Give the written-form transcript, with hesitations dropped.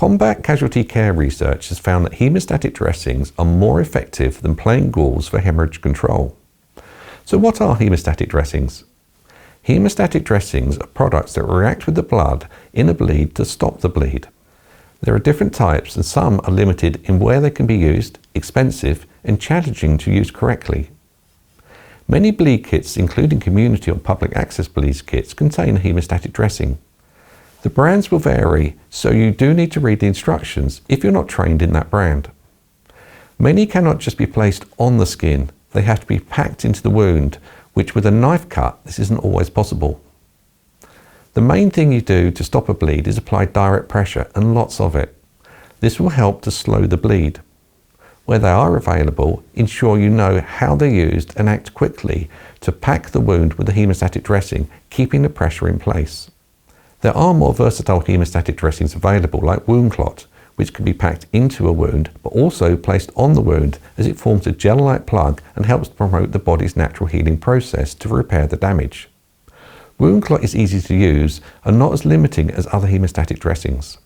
Combat casualty care research has found that hemostatic dressings are more effective than plain gauze for hemorrhage control. So what are hemostatic dressings? Hemostatic dressings are products that react with the blood in a bleed to stop the bleed. There are different types and some are limited in where they can be used, expensive and challenging to use correctly. Many bleed kits, including community or public access bleed kits, contain a hemostatic dressing. The brands will vary, so you do need to read the instructions if you're not trained in that brand. Many cannot just be placed on the skin, they have to be packed into the wound, which with a knife cut, this isn't always possible. The main thing you do to stop a bleed is apply direct pressure, and lots of it. This will help to slow the bleed. Where they are available, ensure you know how they're used and act quickly to pack the wound with the hemostatic dressing, keeping the pressure in place. There are more versatile hemostatic dressings available, like wound clot, which can be packed into a wound, but also placed on the wound as it forms a gel-like plug and helps to promote the body's natural healing process to repair the damage. Wound clot is easy to use and not as limiting as other hemostatic dressings.